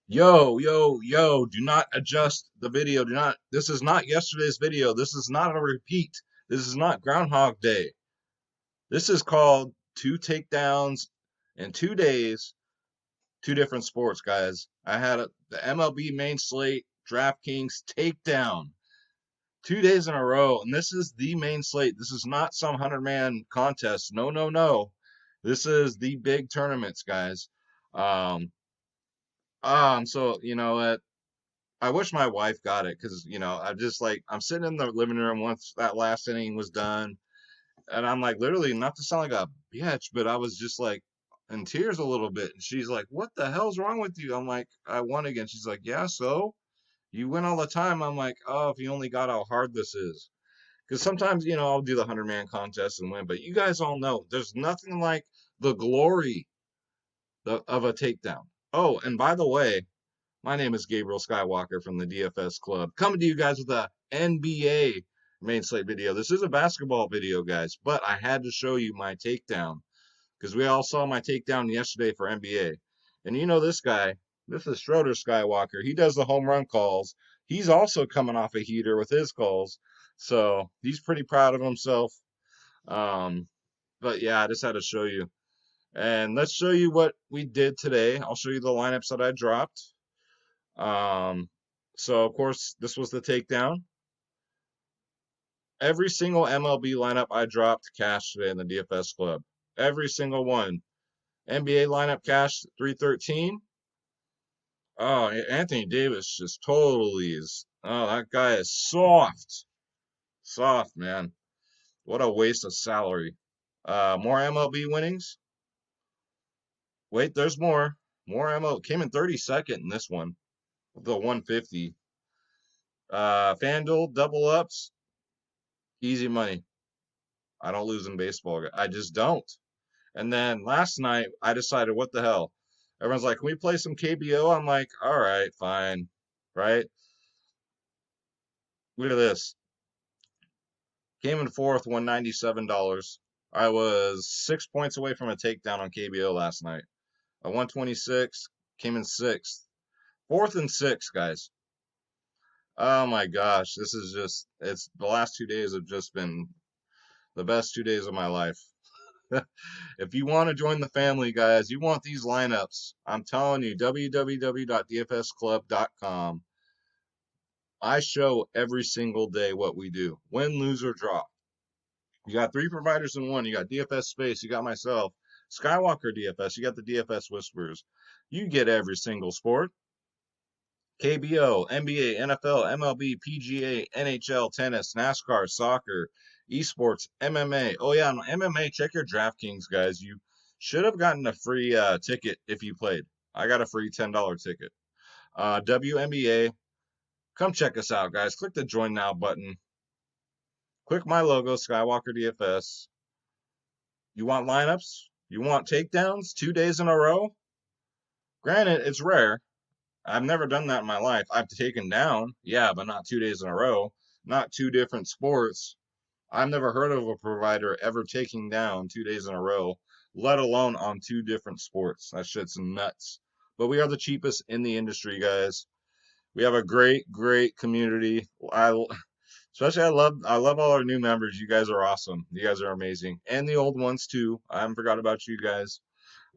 Yo, do not adjust the video. This is not yesterday's video. This is not a repeat. This is not Groundhog Day. This is called two takedowns in 2 days, two different sports, guys. I had the MLB main slate, DraftKings Takedown, 2 days in a row. And this is the main slate. This is not some 100-man contest. No, no, no. This is the big tournaments, guys. Um, so you know what? I wish my wife got it because I'm sitting in the living room once that last inning was done, and I'm like literally not to sound like a bitch, but I was just like in tears a little bit. And she's like, "What the hell's wrong with you?" I'm like, "I won again." She's like, "Yeah, so you win all the time." I'm like, "Oh, if you only got how hard this is." Because sometimes I'll do the 100-man contest and win, but you guys all know there's nothing like the glory of a takedown. Oh, and by the way, my name is Gabriel Skywalker from the DFS Club, coming to you guys with a NBA main slate video. This is a basketball video, guys, but I had to show you my takedown because we all saw my takedown yesterday for NBA. And you know this guy, this is Schroeder Skywalker. He does the home run calls. He's also coming off a heater with his calls, so he's pretty proud of himself. Um, but yeah, I just had to show you. And let's show you what we did today. I'll show you the lineups that I dropped. So of course this was the takedown. Every single MLB lineup I dropped cash today in the DFS club. Every single one. NBA lineup cash 313. Oh, Anthony Davis just totally is. Oh, that guy is soft. Soft, man. What a waste of salary. More MLB winnings. Wait, there's more. More MLB came in 32nd in this one. The 150. FanDuel double ups. Easy money. I don't lose in baseball. I just don't. And then last night, I decided, what the hell? Everyone's like, can we play some KBO? I'm like, all right, fine. Right? Look at this. Came in fourth, won $97. I was 6 points away from a takedown on KBO last night. I won 26, came in sixth. Fourth and sixth, guys. Oh my gosh. It's the last 2 days have just been the best 2 days of my life. If you want to join the family, guys, you want these lineups, I'm telling you, www.dfsclub.com. I show every single day what we do. Win, lose, or draw. You got three providers in one. You got DFS Space. You got myself. Skywalker DFS. You got the DFS Whisperers. You get every single sport. KBO, NBA, NFL, MLB, PGA, NHL, tennis, NASCAR, soccer, esports, MMA. Oh yeah, on MMA, check your DraftKings, guys. You should have gotten a free ticket if you played. I got a free $10 ticket. WNBA, come check us out, guys. Click the join now button. Click my logo, Skywalker DFS. You want lineups? You want takedowns 2 days in a row? Granted, it's rare. I've never done that in my life. I've taken down, yeah, but not 2 days in a row, not two different sports. I've never heard of a provider ever taking down 2 days in a row, let alone on two different sports. That shit's nuts. But we are the cheapest in the industry, guys. We have a great community. Especially I love all our new members. You guys are awesome. You guys are amazing. And the old ones too. I haven't forgot about you guys.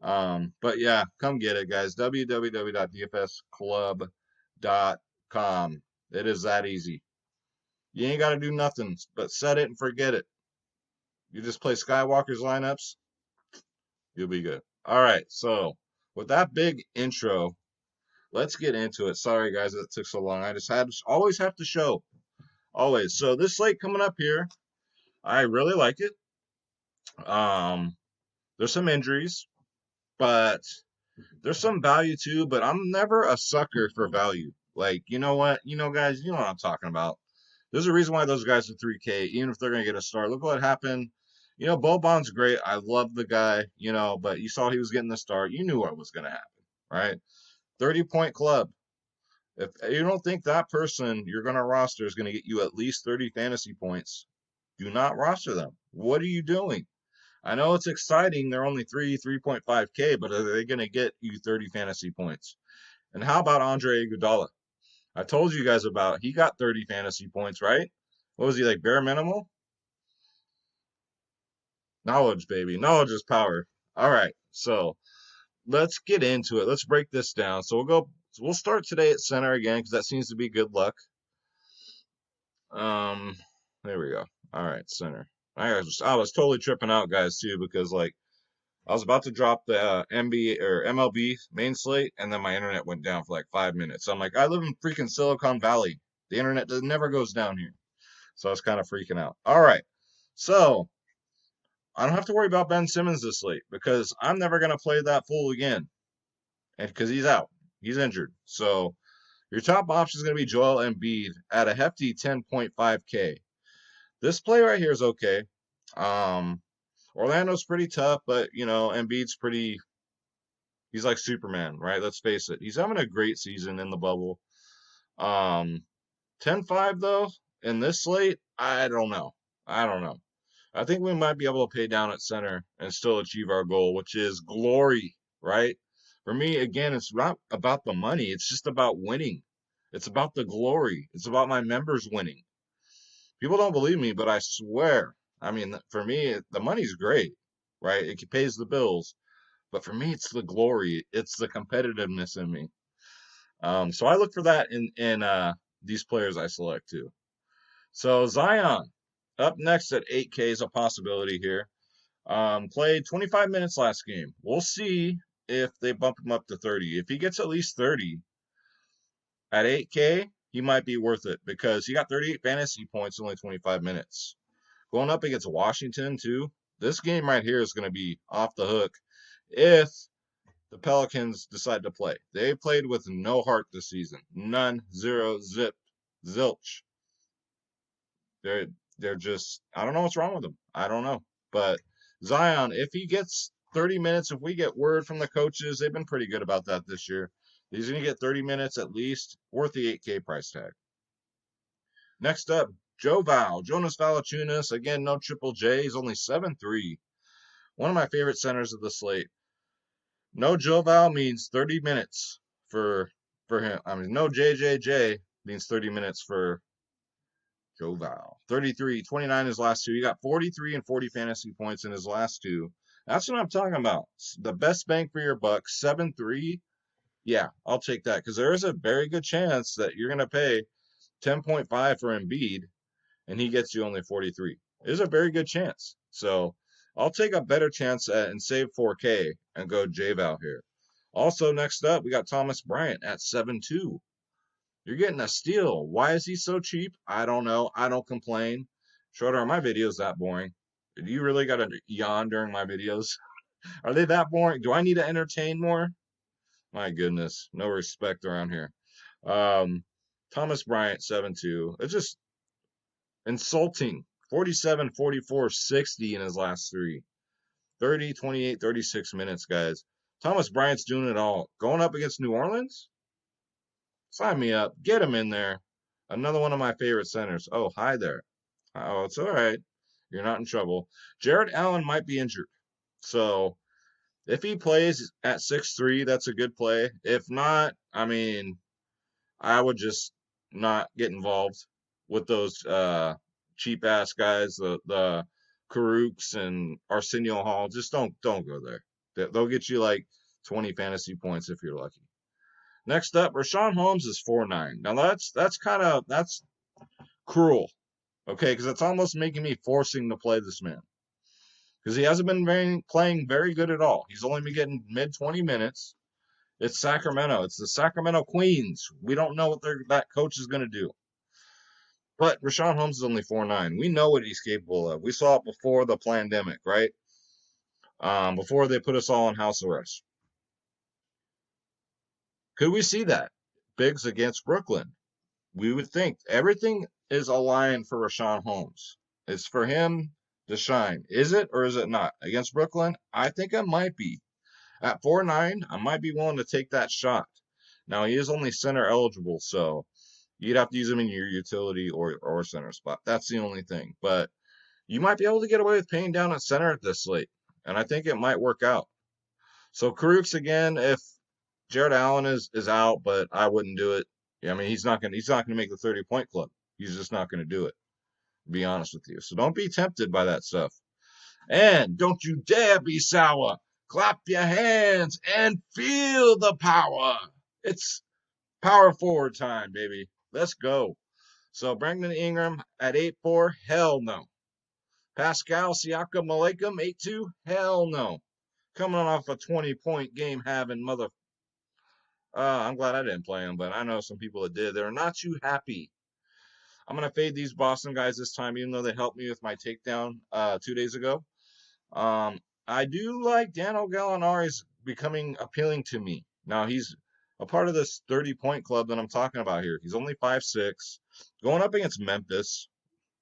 But yeah, come get it, guys. www.dfsclub.com. It is that easy. You ain't got to do nothing but set it and forget it. You just play Skywalker's lineups, you'll be good. All right, so with that big intro, let's get into it. Sorry, guys, that took so long. I just always have to show. Always. So this slate coming up here, I really like it. Um, there's some injuries, but there's some value too, but I'm never a sucker for value. Like, you know what? Guys, you know what I'm talking about. There's a reason why those guys are 3K, even if they're going to get a start. Look what happened. Bobon's great. I love the guy, but you saw he was getting the start. You knew what was going to happen, right? 30-point club. If you don't think that person you're going to roster is going to get you at least 30 fantasy points, do not roster them. What are you doing? I know it's exciting. They're only 3.5K, but are they going to get you 30 fantasy points? And how about Andre Iguodala? I told you guys about. He got 30 fantasy points, right? What was he like? Bare minimal? Knowledge, baby. Knowledge is power. All right. So let's get into it. Let's break this down. So we'll start today at center again because that seems to be good luck. There we go. All right, center. I was totally tripping out, guys, too, because like I was about to drop the NBA or MLB main slate, and then my internet went down for like 5 minutes. So I'm like, I live in freaking Silicon Valley. The internet never goes down here. So I was kind of freaking out. All right. So I don't have to worry about Ben Simmons this late because I'm never going to play that fool again. And because he's out, he's injured. So your top option is going to be Joel Embiid at a hefty 10.5K. This play right here is okay. Orlando's pretty tough, but Embiid's pretty. He's like Superman, right? Let's face it. He's having a great season in the bubble. 10-5 though in this slate, I don't know. I think we might be able to pay down at center and still achieve our goal, which is glory, right? For me, again, it's not about the money. It's just about winning. It's about the glory. It's about my members winning. People don't believe me, but I swear. I mean, for me, the money's great, right? It pays the bills. But for me, it's the glory. It's the competitiveness in me. So I look for that in these players I select too. So Zion, up next at 8K is a possibility here. Played 25 minutes last game. We'll see if they bump him up to 30. If he gets at least 30 at 8K, he might be worth it because he got 38 fantasy points in only 25 minutes. Going up against Washington too. This game right here is going to be off the hook if the Pelicans decide to play. They played with no heart this season. None, zero, zip, zilch. They're just, I don't know what's wrong with them. I don't know. But Zion, if he gets 30 minutes, if we get word from the coaches, they've been pretty good about that this year. He's going to get 30 minutes at least, worth the 8K price tag. Next up, Jonas Valanciunas. Again, no Triple J. He's only 7'3". One of my favorite centers of the slate. No Joe Val means 30 minutes for him. I mean, no JJJ means 30 minutes for Joe Val. 33, 29 his last two. He got 43 and 40 fantasy points in his last two. That's what I'm talking about. The best bang for your buck, 7-3. Yeah, I'll take that because there is a very good chance that you're going to pay 10.5 for Embiid and he gets you only 43. There's a very good chance. So I'll take a better chance and save 4K and go J-Val here. Also, next up, we got Thomas Bryant at 7-2. You're getting a steal. Why is he so cheap? I don't know. I don't complain. Schroeder, are my videos that boring? Do you really got to yawn during my videos? Are they that boring? Do I need to entertain more? My goodness. No respect around here. Thomas Bryant, 7-2. It's just insulting. 47, 44, 60 in his last three. 30, 28, 36 minutes, guys. Thomas Bryant's doing it all. Going up against New Orleans? Sign me up. Get him in there. Another one of my favorite centers. Oh, hi there. Oh, it's all right. You're not in trouble. Jared Allen might be injured. So if he plays at 6'3", that's a good play. If not, I mean, I would just not get involved with those cheap ass guys, the Karuks and Arsenio Hall. Just don't go there. They'll get you like 20 fantasy points if you're lucky. Next up, Rashawn Holmes is 4.9. Now that's cruel, okay? Because it's almost making me forcing to play this man because he hasn't been playing very good at all. He's only been getting mid 20 minutes. It's Sacramento. It's the Sacramento Queens. We don't know what that coach is going to do. But Rashawn Holmes is only 4.9. We know what he's capable of. We saw it before the pandemic, right? Before they put us all in house arrest. Could we see that? Bigs against Brooklyn. We would think everything is aligned for Rashawn Holmes. It's for him to shine. Is it or is it not? Against Brooklyn, I think it might be. At 4.9, I might be willing to take that shot. Now, he is only center eligible, so you'd have to use him in your utility or center spot. That's the only thing. But you might be able to get away with paying down at center at this late, and I think it might work out. So Karuks again, if Jared Allen is out, but I wouldn't do it. Yeah, I mean, he's not gonna make the 30-point club. He's just not gonna do it. To be honest with you. So don't be tempted by that stuff. And don't you dare be sour. Clap your hands and feel the power. It's power forward time, baby. Let's go. So Brandon Ingram at 8-4, hell no. Pascal Siakam Malakam 8-2, hell no. Coming off a 20-point game having mother. I'm glad I didn't play him, but I know some people that did. They're not too happy. I'm gonna fade these Boston guys this time, even though they helped me with my takedown 2 days ago. I do like Daniel Gallinari's becoming appealing to me. Now he's a part of this 30-point club that I'm talking about here. He's only 5'6", going up against Memphis,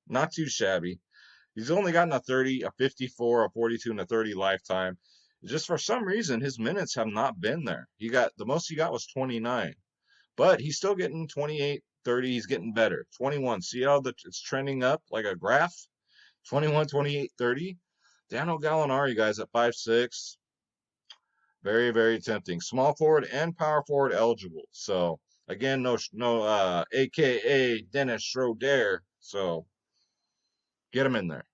not too shabby. He's only gotten a 30, a 54, a 42, and a 30 lifetime. Just for some reason, his minutes have not been there. The most he got was 29, but he's still getting 28, 30. He's getting better. 21. See how it's trending up like a graph? 21, 28, 30. Daniel Gallinari, guys, at 5'6". Very, very tempting. Small forward and power forward eligible. So again, no, AKA Dennis Schroeder. So get him in there.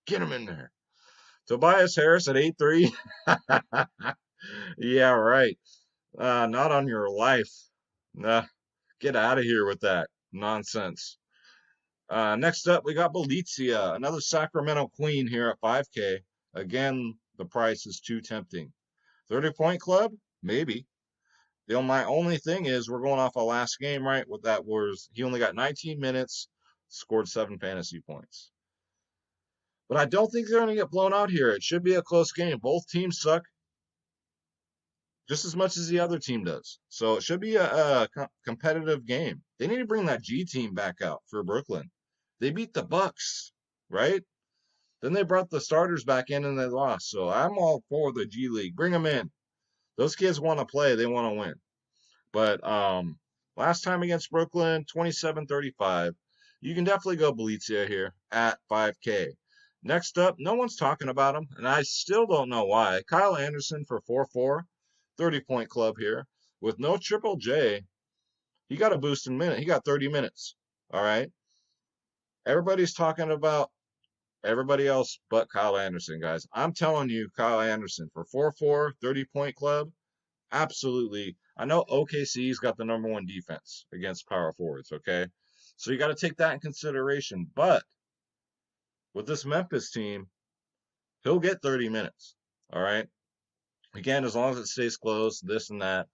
Get him in there. Tobias Harris at 8'3". Yeah, right. Not on your life. Nah, get out of here with that nonsense. Next up, we got Belizia, another Sacramento Queen here at 5K. Again, the price is too tempting. 30-point club? Maybe. My only thing is we're going off a last game, right? What that was, he only got 19 minutes, scored 7 fantasy points. But I don't think they're going to get blown out here. It should be a close game. Both teams suck just as much as the other team does. So it should be a competitive game. They need to bring that G team back out for Brooklyn. They beat the Bucks, right? Then they brought the starters back in and they lost. So I'm all for the G League. Bring them in. Those kids want to play. They want to win. But last time against Brooklyn, 27-35. You can definitely go Belizia here at 5K. Next up, no one's talking about him, and I still don't know why. Kyle Anderson for 4-4, 30-point club here. With no Triple J, he got a boost in minute. He got 30 minutes. All right. Everybody's talking about everybody else but Kyle Anderson, guys. I'm telling you, Kyle Anderson for 4-4, 30-point club, absolutely. I know OKC's got the #1 defense against power forwards, okay? So you got to take that in consideration. But with this Memphis team, he'll get 30 minutes, all right? Again, as long as it stays close, this and that.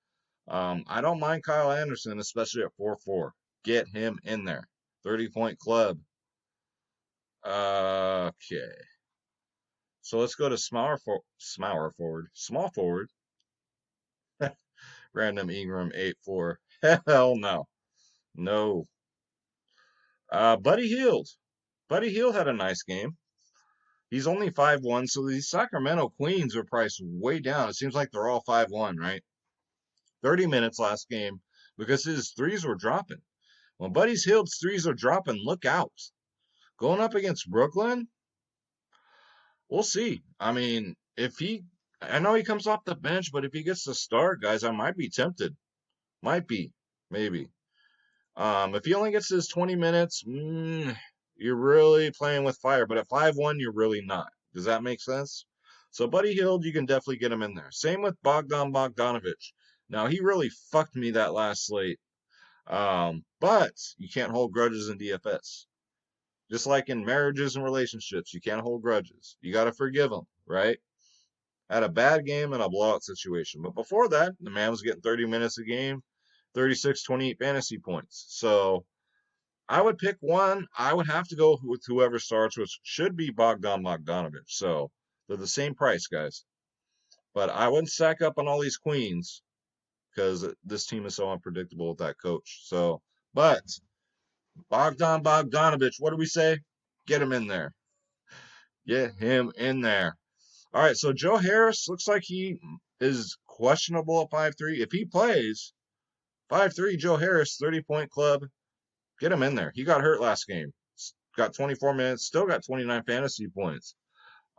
I don't mind Kyle Anderson, especially at 4-4. Get him in there. 30-point club. Okay. So let's go to small forward. Random Ingram 8-4. Hell no. No. Buddy Hield. Buddy Hield had a nice game. He's only 5'1", so these Sacramento Queens are priced way down. It seems like they're all 5'1", right? 30 minutes last game because his threes were dropping. When Buddy Hield's threes are dropping, look out. Going up against Brooklyn, we'll see. I mean, I know he comes off the bench, but if he gets to start, guys, I might be tempted. Might be, maybe. If he only gets his 20 minutes, you're really playing with fire. But at 5'1", you're really not. Does that make sense? So Buddy Hield, you can definitely get him in there. Same with Bogdan Bogdanovic. Now, he really fucked me that last slate. But you can't hold grudges in DFS. Just like in marriages and relationships, you can't hold grudges. You got to forgive them, right? Had a bad game and a blowout situation. But before that, the man was getting 30 minutes a game, 36, 28 fantasy points. So I would pick one. I would have to go with whoever starts, which should be Bogdan Bogdanovic. So they're the same price, guys. But I wouldn't stack up on all these queens because this team is so unpredictable with that coach. So, but Bogdan Bogdanovic, what do we say? Get him in there. Get him in there. All right, so Joe Harris looks like he is questionable at 5'3". If he plays, 5'3", Joe Harris, 30-point club, get him in there. He got hurt last game. Got 24 minutes, still got 29 fantasy points.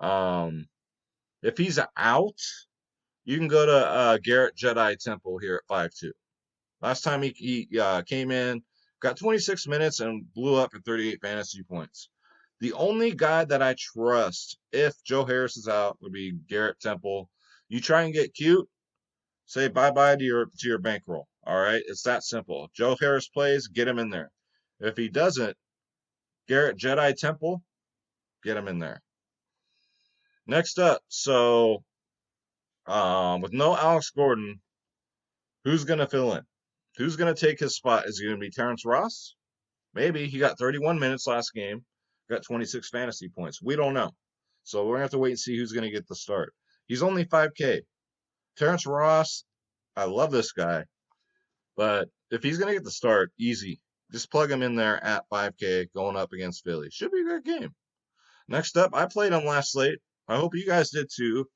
If he's out, You can go to Garrett Jedi Temple here at 5-2. Last time he came in, got 26 minutes and blew up for 38 fantasy points. The only guy that I trust if Joe Harris is out would be Garrett Temple. You try and get cute, say bye-bye to your bankroll. All right, it's that simple. If Joe Harris plays, get him in there. If he doesn't, Garrett Jedi Temple, get him in there. Next up, so with no Alex Gordon, who's gonna fill in? Who's gonna take his spot? Is it gonna be Terrence Ross? Maybe. He got 31 minutes last game, got 26 fantasy points. We don't know. So we're going to have to wait and see who's going to get the start. He's only 5K. Terrence Ross, I love this guy. But if he's going to get the start, easy. Just plug him in there at 5K going up against Philly. Should be a good game. Next up, I played him last slate. I hope you guys did too.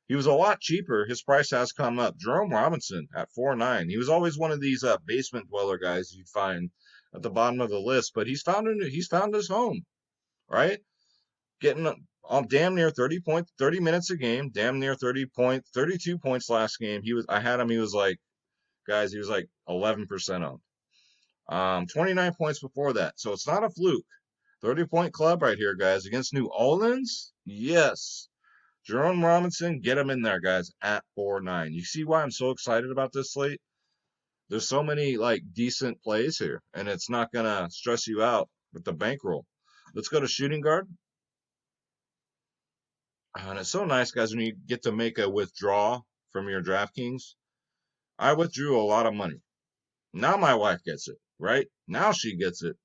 He was a lot cheaper. His price has come up. Jerome Robinson at 4.9. He was always one of these basement dweller guys you'd find at the bottom of the list, but he's found his home, right? Getting on damn near 30 minutes a game, damn near 32 points last game. I had him. He was like 11% owned. 29 points before that, so it's not a fluke. 30-point club right here, guys, against New Orleans. Yes. Jerome Robinson, get him in there, guys, at 4.9. You see why I'm so excited about this slate? There's so many, decent plays here, and it's not going to stress you out with the bankroll. Let's go to shooting guard. And it's so nice, guys, when you get to make a withdrawal from your DraftKings. I withdrew a lot of money. Now my wife gets it, right? Now she gets it.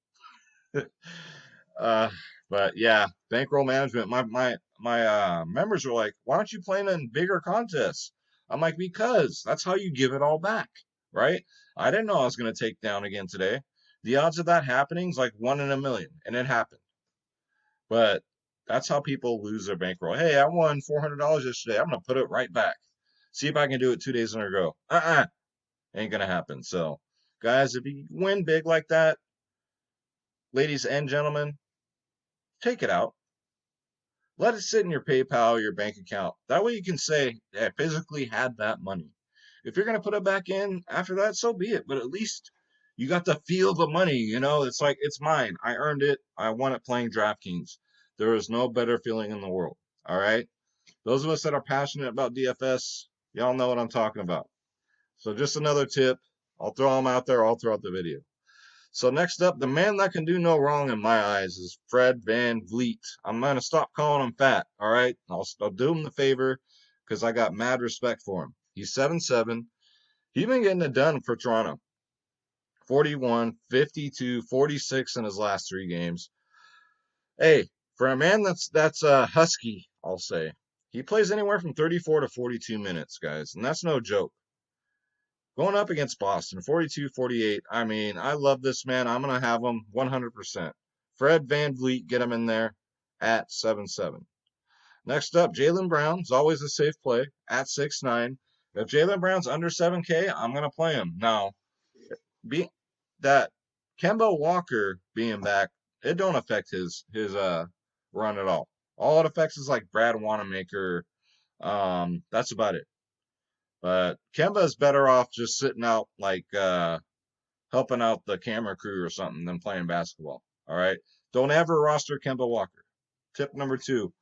But yeah, bankroll management. My members were like, "Why aren't you playing in bigger contests?" I'm like, "Because that's how you give it all back, right?" I didn't know I was going to take down again today. The odds of that happening is like 1 in a million, and it happened. But that's how people lose their bankroll. Hey, I won $400 yesterday. I'm going to put it right back. See if I can do it 2 days in a row. Ain't going to happen. So, guys, if you win big like that, ladies and gentlemen, take it out. Let it sit in your PayPal or your bank account. That way you can say, I physically had that money. If you're going to put it back in after that, so be it. But at least you got to feel the money. It's like, it's mine. I earned it. I won it playing DraftKings. There is no better feeling in the world. All right? Those of us that are passionate about DFS, y'all know what I'm talking about. So just another tip. I'll throw them out there all throughout the video. So next up, the man that can do no wrong in my eyes is Fred VanVleet. I'm going to stop calling him fat, all right? I'll do him the favor because I got mad respect for him. He's 7-7. He's been getting it done for Toronto. 41, 52, 46 in his last 3 games. Hey, for a man that's husky, I'll say, he plays anywhere from 34 to 42 minutes, guys, and that's no joke. Going up against Boston, 42-48. I mean, I love this man. I'm going to have him 100%. Fred VanVleet, get him in there at 7-7. Next up, Jaylen Brown is always a safe play at 6-9. If Jaylen Brown's under 7K, I'm going to play him. Now, that Kemba Walker being back, it don't affect his run at all. All it affects is like Brad Wanamaker. That's about it. But Kemba is better off just sitting out, helping out the camera crew or something than playing basketball. All right? Don't ever roster Kemba Walker. Tip number 2.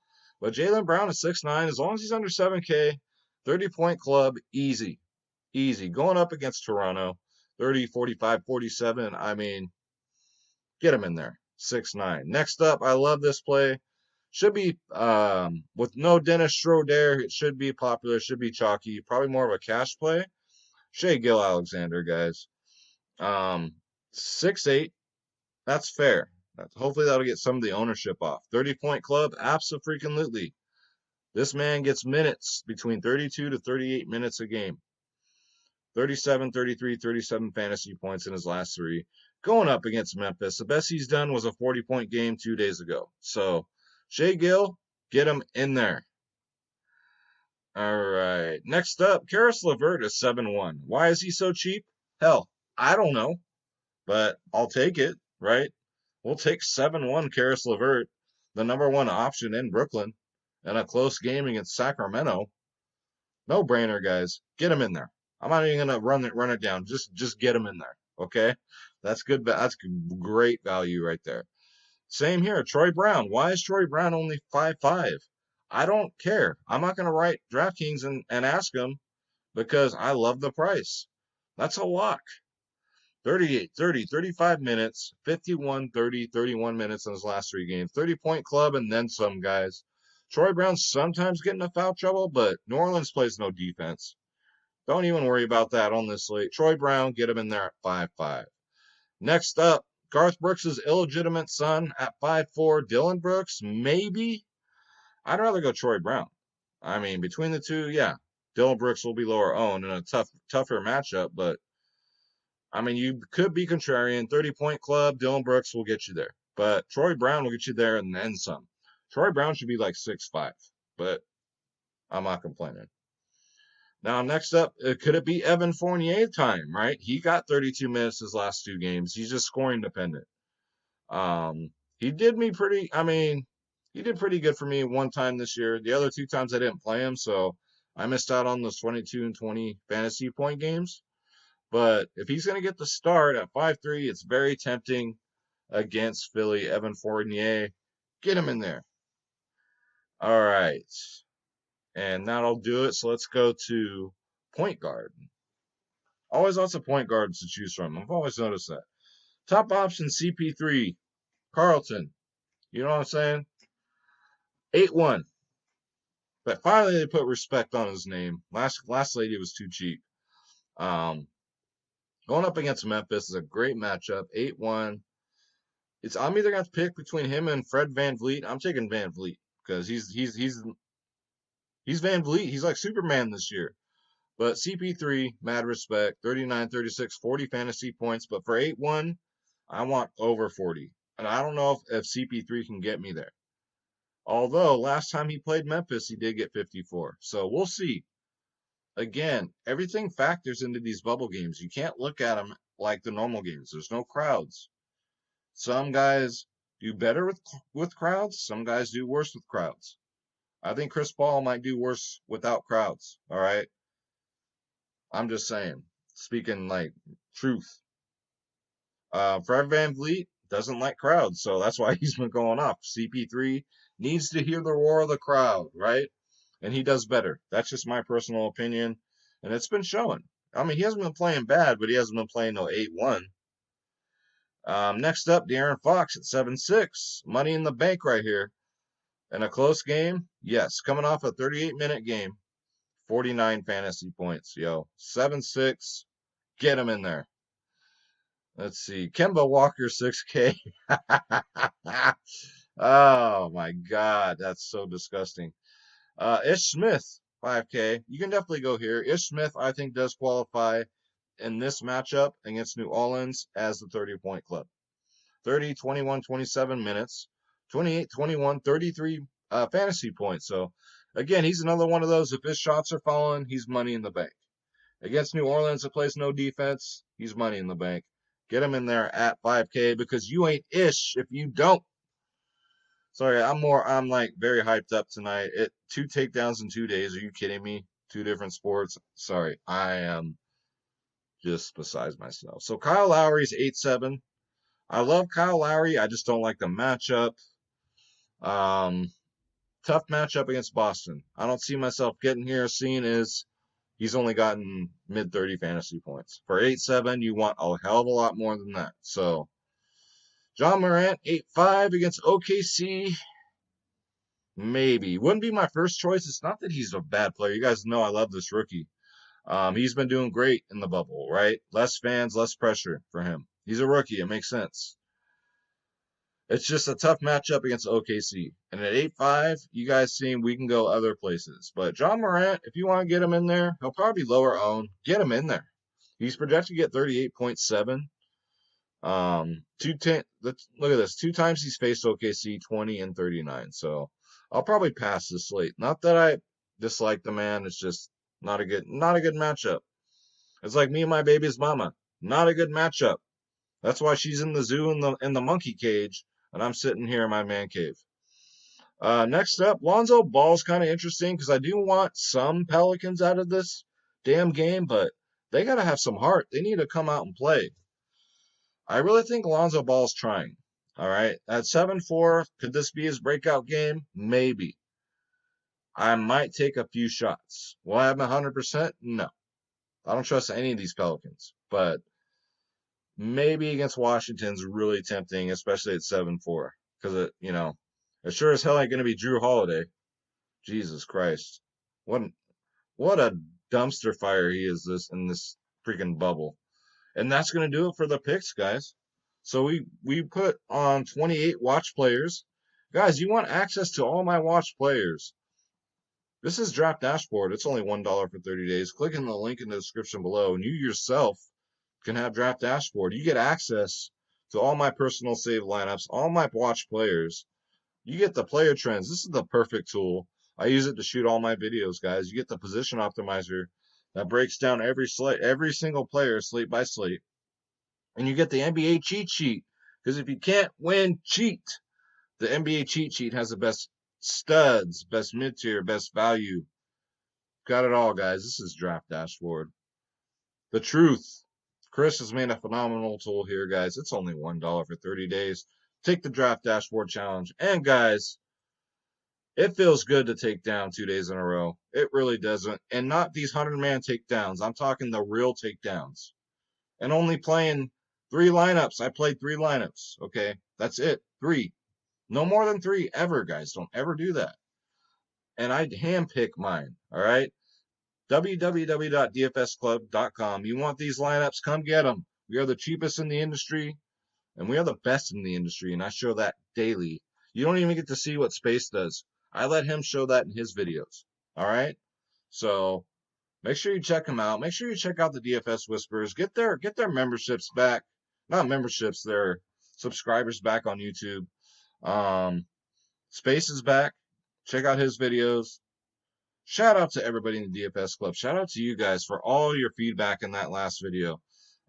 But Jaylen Brown is 6'9". As long as he's under 7K, 30-point club, easy. Easy. Going up against Toronto, 30, 45, 47. I mean, get him in there. 6'9". Next up, I love this play. Should be, with no Dennis Schroeder, it should be popular, should be chalky, probably more of a cash play. Shea Gilgeous-Alexander, guys. 6'8", that's fair. Hopefully that'll get some of the ownership off. 30-point club, abso-freaking-lutely. This man gets minutes, between 32 to 38 minutes a game. 37, 33, 37 fantasy points in his last 3. Going up against Memphis, the best he's done was a 40-point game 2 days ago. So, Shea Gill, get him in there. All right. Next up, Caris LeVert is 7-1. Why is he so cheap? Hell, I don't know. But I'll take it, right? We'll take 7-1 Caris LeVert, the number 1 option in Brooklyn, in a close game against Sacramento. No brainer, guys. Get him in there. I'm not even gonna run it down. Just get him in there. Okay, that's good. That's great value right there. Same here. Troy Brown. Why is Troy Brown only 5.5? I don't care. I'm not gonna write DraftKings and ask him because I love the price. That's a lock. 38, 30, 35 minutes, 51, 30, 31 minutes in his last 3 games. 30-point club and then some, guys. Troy Brown's sometimes getting in foul trouble, but New Orleans plays no defense. Don't even worry about that on this slate. Troy Brown, get him in there at 5.5. Next up, Garth Brooks' illegitimate son at 5.4. Dylan Brooks, maybe. I'd rather go Troy Brown. I mean, between the two, yeah. Dylan Brooks will be lower owned in a tougher matchup, but I mean, you could be contrarian. 30-point club, Dylan Brooks will get you there. But Troy Brown will get you there and then some. Troy Brown should be like 6.5, but I'm not complaining. Now, next up, could it be Evan Fournier time, right? He got 32 minutes his last 2 games. He's just scoring dependent. He did he did pretty good for me one time this year. The other 2 times I didn't play him, so I missed out on those 22 and 20 fantasy point games. But if he's going to get the start at 5.3, it's very tempting against Philly. Evan Fournier, get him in there. All right. And that'll do it. So let's go to point guard. Always lots of point guards to choose from. I've always noticed that. Top option, CP3. Carlton. You know what I'm saying? 8-1. But finally they put respect on his name. Last lady was too cheap. Going up against Memphis is a great matchup. 8-1. I'm either going to pick between him and Fred VanVleet. I'm taking VanVleet because he's Van Vliet. He's like Superman this year. But CP3, mad respect. 39, 36, 40 fantasy points. But for 8-1, I want over 40. And I don't know if CP3 can get me there. Although last time he played Memphis, he did get 54. So we'll see. Again, everything factors into these bubble games. You can't look at them like the normal games. There's no crowds. Some guys do better with crowds. Some guys do worse with crowds. I think Chris Paul might do worse without crowds. All right. I'm just saying, speaking like truth. Fred VanVleet doesn't like crowds, so that's why he's been going off. CP3 needs to hear the roar of the crowd, right? And he does better. That's just my personal opinion, and it's been showing. I mean, he hasn't been playing bad, but he hasn't been playing no 8-1. Next up, De'Aaron Fox at 7.6. Money in the bank right here. In a close game, yes. Coming off a 38-minute game, 49 fantasy points. Yo, 7.6. Get him in there. Let's see. Kemba Walker, 6K. Oh, my God. That's so disgusting. Ish Smith, 5K. You can definitely go here. Ish Smith, I think, does qualify in this matchup against New Orleans as the 30-point club. 30, 21, 27 minutes. 28, 21, 33 fantasy points. So, again, he's another one of those. If his shots are falling, he's money in the bank. Against New Orleans, that plays no defense, he's money in the bank. Get him in there at 5K because you ain't Ish if you don't. Sorry, I'm like very hyped up tonight. 2 takedowns in 2 days. Are you kidding me? 2 different sports. Sorry, I am just besides myself. So Kyle Lowry's 8.7. I love Kyle Lowry. I just don't like the matchup. Tough matchup against Boston. I don't see myself getting here, seeing as he's only gotten mid-30 fantasy points. For 8.7, you want a hell of a lot more than that. So, John Morant, 8.5 against OKC. Maybe. Wouldn't be my first choice. It's not that he's a bad player. You guys know I love this rookie. He's been doing great in the bubble, right? Less fans, less pressure for him. He's a rookie. It makes sense. It's just a tough matchup against OKC. And at 8.5, you guys seem we can go other places. But John Morant, if you want to get him in there, he'll probably be lower owned. Get him in there. He's projected to get 38.7. Look at this. 2 times he's faced OKC, 20 and 39. So I'll probably pass this slate. Not that I dislike the man. It's just not a good matchup. It's like me and my baby's mama. Not a good matchup. That's why she's in the zoo in the monkey cage, and I'm sitting here in my man cave. Next up, Lonzo Ball's kind of interesting because I do want some Pelicans out of this damn game, but they got to have some heart. They need to come out and play. I really think Lonzo Ball's trying. All right. At 7-4, could this be his breakout game? Maybe. I might take a few shots. Will I have 100%? No. I don't trust any of these Pelicans, but maybe against Washington's really tempting, especially at 7-4, because it sure as hell ain't going to be Drew Holiday. Jesus Christ. What a dumpster fire he is in this freaking bubble. And that's going to do it for the picks, guys. So we put on 28 watch players. Guys, you want access to all my watch players. This is Draft Dashboard. It's only $1 for 30 days. Click in the link in the description below, and you yourself can have Draft Dashboard. You get access to all my personal save lineups, all my watch players. You get the player trends. This is the perfect tool. I use it to shoot all my videos, guys. You get the position optimizer that breaks down every single player slate by slate. And you get the NBA cheat sheet. Because if you can't win, cheat. The NBA cheat sheet has the best studs, best mid-tier, best value. Got it all, guys. This is Draft Dashboard. The truth. Chris has made a phenomenal tool here, guys. It's only $1 for 30 days. Take the Draft Dashboard challenge. And, guys, it feels good to take down 2 days in a row. It really doesn't. And not these 100-man takedowns. I'm talking the real takedowns. And only playing 3 lineups. I played 3 lineups. Okay? That's it. 3. No more than 3 ever, guys. Don't ever do that. And I handpick mine. All right? www.dfsclub.com. You want these lineups? Come get them. We are the cheapest in the industry, and we are the best in the industry, and I show that daily. You don't even get to see what Space does. I let him show that in his videos. All right? So make sure you check him out. Make sure you check out the DFS Whispers. Get their memberships back. Not memberships, their subscribers back on YouTube. Space is back. Check out his videos. Shout out to everybody in the DFS Club. Shout out to you guys for all your feedback in that last video.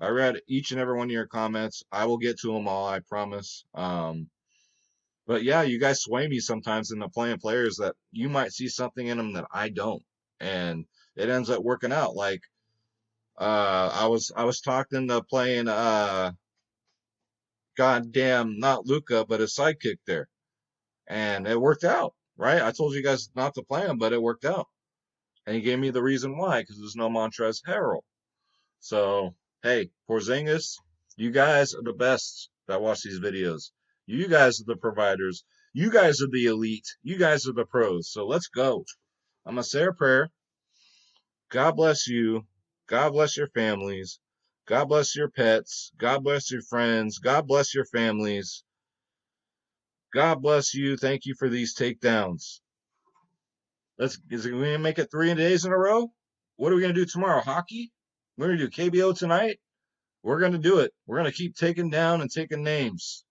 I read each and every one of your comments. I will get to them all, I promise. But yeah, you guys sway me sometimes into playing players that you might see something in them that I don't, and it ends up working out. Like I was talked into playing goddamn not Luca, but his sidekick there, and it worked out. Right? I told you guys not to play him, but it worked out. And he gave me the reason why, because there's no Montrezl Harrell. So, hey, Porzingis, you guys are the best that watch these videos. You guys are the providers. You guys are the elite. You guys are the pros. So let's go. I'm going to say a prayer. God bless you. God bless your families. God bless your pets. God bless your friends. God bless your families. God bless you. Thank you for these takedowns. Is it going to make it 3 days in a row? What are we going to do tomorrow? Hockey? We're going to do KBO tonight? We're going to do it. We're going to keep taking down and taking names.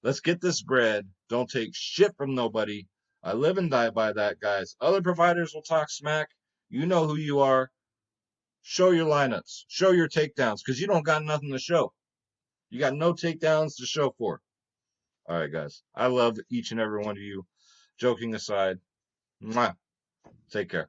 Let's get this bread. Don't take shit from nobody. I live and die by that, guys. Other providers will talk smack. You know who you are. Show your lineups. Show your takedowns, because you don't got nothing to show. You got no takedowns to show for. All right, guys. I love each and every one of you. Joking aside. Mwah. Take care.